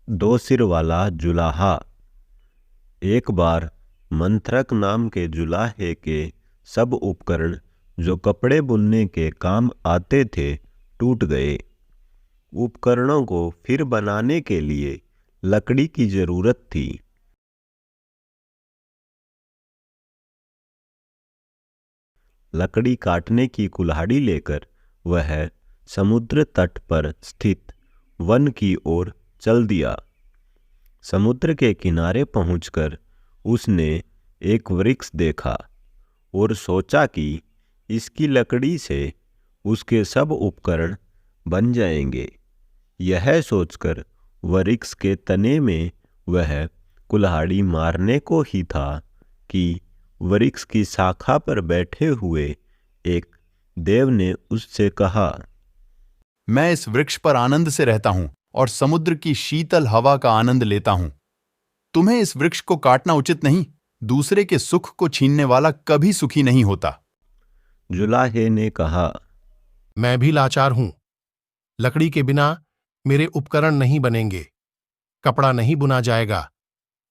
दो सिर वाला जुलाहा। एक बार मंत्रक नाम के जुलाहे के सब उपकरण जो कपड़े बुनने के काम आते थे टूट गए। उपकरणों को फिर बनाने के लिए लकड़ी की जरूरत थी। लकड़ी काटने की कुल्हाड़ी लेकर वह समुद्र तट पर स्थित वन की ओर चल दिया। समुद्र के किनारे पहुंचकर उसने एक वृक्ष देखा और सोचा कि इसकी लकड़ी से उसके सब उपकरण बन जाएंगे। यह सोचकर वृक्ष के तने में वह कुल्हाड़ी मारने को ही था कि वृक्ष की शाखा पर बैठे हुए एक देव ने उससे कहा, मैं इस वृक्ष पर आनंद से रहता हूं और समुद्र की शीतल हवा का आनंद लेता हूं। तुम्हें इस वृक्ष को काटना उचित नहीं। दूसरे के सुख को छीनने वाला कभी सुखी नहीं होता। जुलाहे ने कहा, मैं भी लाचार हूं। लकड़ी के बिना मेरे उपकरण नहीं बनेंगे, कपड़ा नहीं बुना जाएगा,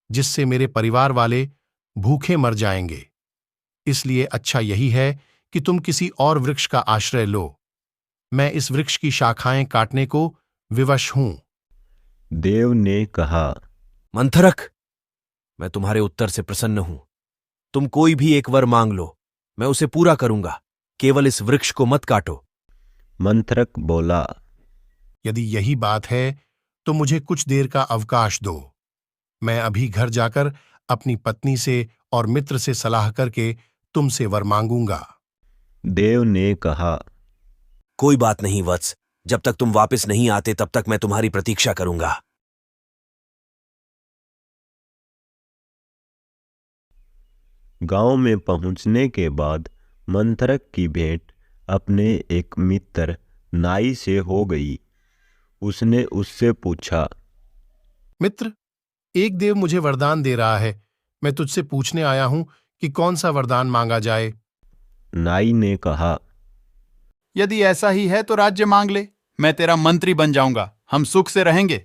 जिससे मेरे परिवार वाले भूखे मर जाएंगे। इसलिए अच्छा यही है कि तुम किसी और वृक्ष का आश्रय लो। मैं इस वृक्ष की शाखाएं काटने को विवश हूं। देव ने कहा, मंथरक, मैं तुम्हारे उत्तर से प्रसन्न हूं। तुम कोई भी एक वर मांग लो, मैं उसे पूरा करूंगा। केवल इस वृक्ष को मत काटो। मंत्रक बोला, यदि यही बात है तो मुझे कुछ देर का अवकाश दो। मैं अभी घर जाकर अपनी पत्नी से और मित्र से सलाह करके तुमसे वर मांगूंगा। देव ने कहा, कोई बात नहीं वत्स, जब तक तुम वापस नहीं आते तब तक मैं तुम्हारी प्रतीक्षा करूंगा। गांव में पहुंचने के बाद मंत्रक की भेंट अपने एक मित्र नाई से हो गई। उसने उससे पूछा, मित्र, एक देव मुझे वरदान दे रहा है। मैं तुझसे पूछने आया हूं कि कौन सा वरदान मांगा जाए। नाई ने कहा, यदि ऐसा ही है तो राज्य मांग ले। मैं तेरा मंत्री बन जाऊंगा। हम सुख से रहेंगे।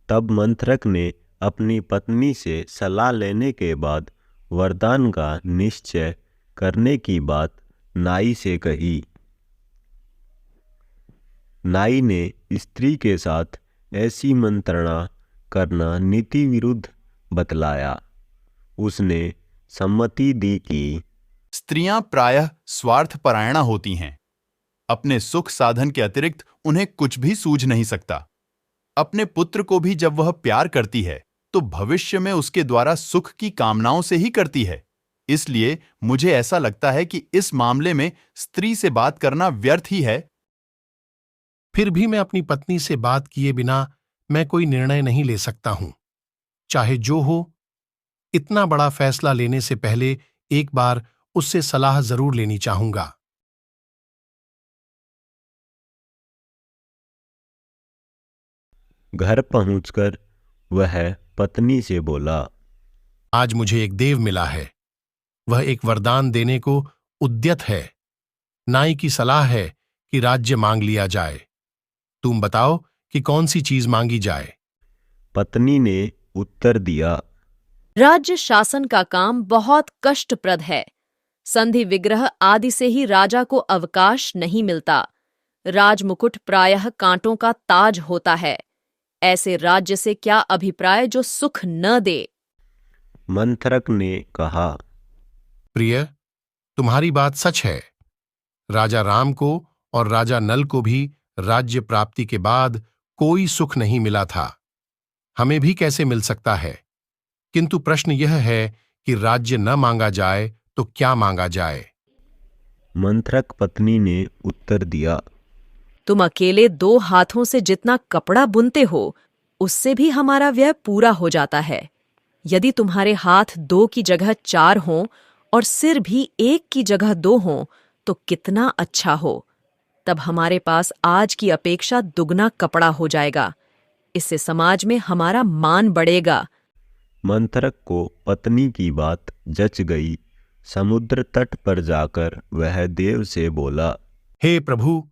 तब मंत्रक ने अपनी पत्नी से सलाह लेने के बाद वरदान का निश्चय करने की बात नाई से कही। नाई ने स्त्री के साथ ऐसी मंत्रणा करना नीति विरुद्ध बतलाया। उसने सम्मति दी कि स्त्रियां प्रायः स्वार्थपरायणा होती हैं। अपने सुख साधन के अतिरिक्त उन्हें कुछ भी सूझ नहीं सकता। अपने पुत्र को भी जब वह प्यार करती है तो भविष्य में उसके द्वारा सुख की कामनाओं से ही करती है। इसलिए मुझे ऐसा लगता है कि इस मामले में स्त्री से बात करना व्यर्थ ही है। फिर भी मैं अपनी पत्नी से बात किए बिना मैं कोई निर्णय नहीं ले सकता हूं। चाहे जो हो, इतना बड़ा फैसला लेने से पहले एक बार उससे सलाह जरूर लेनी चाहूंगा। घर पहुंचकर वह पत्नी से बोला, आज मुझे एक देव मिला है। वह एक वरदान देने को उद्यत है। नाई की सलाह है कि राज्य मांग लिया जाए। तुम बताओ कि कौन सी चीज मांगी जाए। पत्नी ने उत्तर दिया, राज्य शासन का काम बहुत कष्टप्रद है। संधि विग्रह आदि से ही राजा को अवकाश नहीं मिलता। राजमुकुट प्रायः कांटों का ताज होता है। ऐसे राज्य से क्या अभिप्राय जो सुख न दे। मंत्रक ने कहा, प्रिय, तुम्हारी बात सच है। राजा राम को और राजा नल को भी राज्य प्राप्ति के बाद कोई सुख नहीं मिला था। हमें भी कैसे मिल सकता है। किंतु प्रश्न यह है कि राज्य न मांगा जाए तो क्या मांगा जाए। मंत्रक पत्नी ने उत्तर दिया, तुम अकेले 2 हाथों से जितना कपड़ा बुनते हो उससे भी हमारा व्यय पूरा हो जाता है। यदि तुम्हारे हाथ 2 की जगह 4 हों और सिर भी 1 की जगह 2 हों तो कितना अच्छा हो। तब हमारे पास आज की अपेक्षा दुगना कपड़ा हो जाएगा। इससे समाज में हमारा मान बढ़ेगा। मंत्रक को पत्नी की बात जच गई। समुद्र तट पर जाकर वह देव से बोला, हे प्रभु,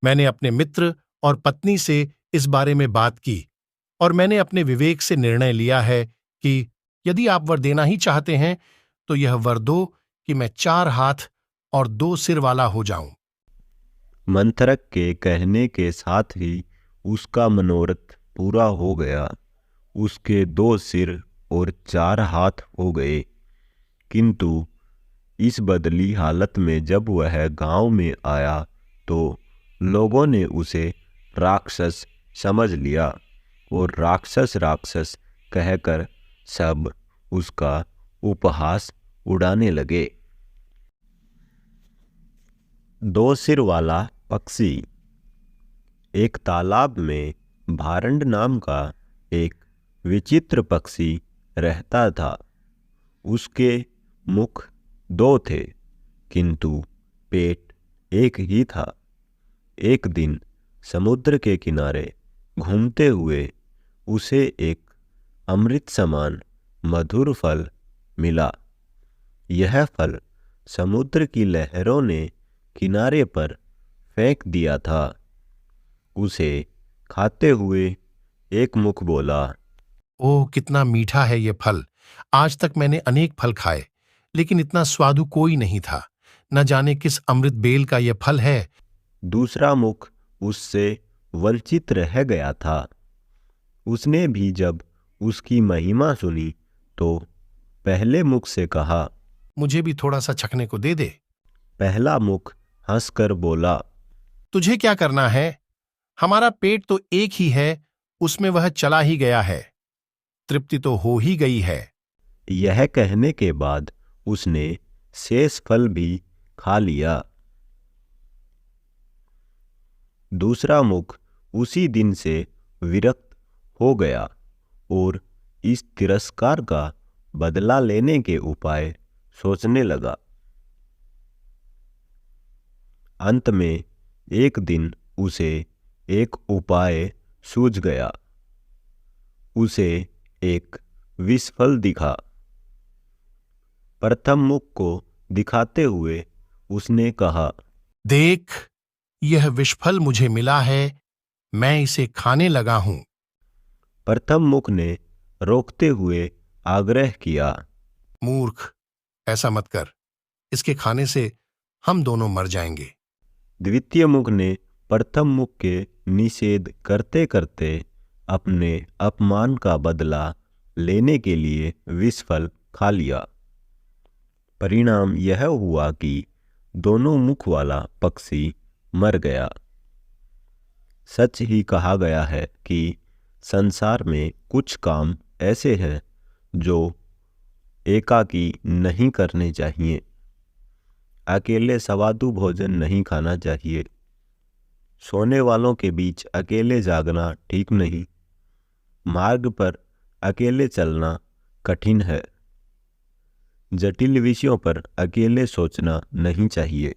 मैंने अपने मित्र और पत्नी से इस बारे में बात की और मैंने अपने विवेक से निर्णय लिया है कि यदि आप वर देना ही चाहते हैं तो यह वर दो कि मैं 4 हाथ और 2 सिर वाला हो जाऊं। मंत्रक के कहने के साथ ही उसका मनोरथ पूरा हो गया। उसके 2 सिर और 4 हाथ हो गए। किंतु इस बदली हालत में जब वह गांव में आया तो लोगों ने उसे राक्षस समझ लिया और राक्षस राक्षस कहकर सब उसका उपहास उड़ाने लगे। 2 सिर वाला पक्षी। एक तालाब में भारंड नाम का एक विचित्र पक्षी रहता था। उसके मुख 2 थे किंतु पेट एक ही था। एक दिन समुद्र के किनारे घूमते हुए उसे एक अमृत समान मधुर फल मिला। यह फल समुद्र की लहरों ने किनारे पर फेंक दिया था। उसे खाते हुए एक मुख बोला, ओह, कितना मीठा है ये फल। आज तक मैंने अनेक फल खाए, लेकिन इतना स्वादु कोई नहीं था। न जाने किस अमृत बेल का यह फल है। दूसरा मुख उससे वंचित रह गया था। उसने भी जब उसकी महिमा सुनी तो पहले मुख से कहा, मुझे भी थोड़ा सा चखने को दे दे। पहला मुख हंसकर बोला, तुझे क्या करना है? हमारा पेट तो एक ही है, उसमें वह चला ही गया है। तृप्ति तो हो ही गई है। यह कहने के बाद उसने शेष फल भी खा लिया। दूसरा मुख उसी दिन से विरक्त हो गया और इस तिरस्कार का बदला लेने के उपाय सोचने लगा। अंत में एक दिन उसे एक उपाय सूझ गया। उसे एक विषफल दिखा। प्रथम मुख को दिखाते हुए उसने कहा, देख, यह विषफल मुझे मिला है, मैं इसे खाने लगा हूं। प्रथम मुख ने रोकते हुए आग्रह किया, मूर्ख, ऐसा मत कर। इसके खाने से हम दोनों मर जाएंगे। द्वितीय मुख ने प्रथम मुख के निषेध करते करते अपने अपमान का बदला लेने के लिए विषफल खा लिया। परिणाम यह हुआ कि दोनों मुख वाला पक्षी मर गया। सच ही कहा गया है कि संसार में कुछ काम ऐसे हैं जो एकाकी नहीं करने चाहिए। अकेले स्वादु भोजन नहीं खाना चाहिए। सोने वालों के बीच अकेले जागना ठीक नहीं। मार्ग पर अकेले चलना कठिन है। जटिल विषयों पर अकेले सोचना नहीं चाहिए।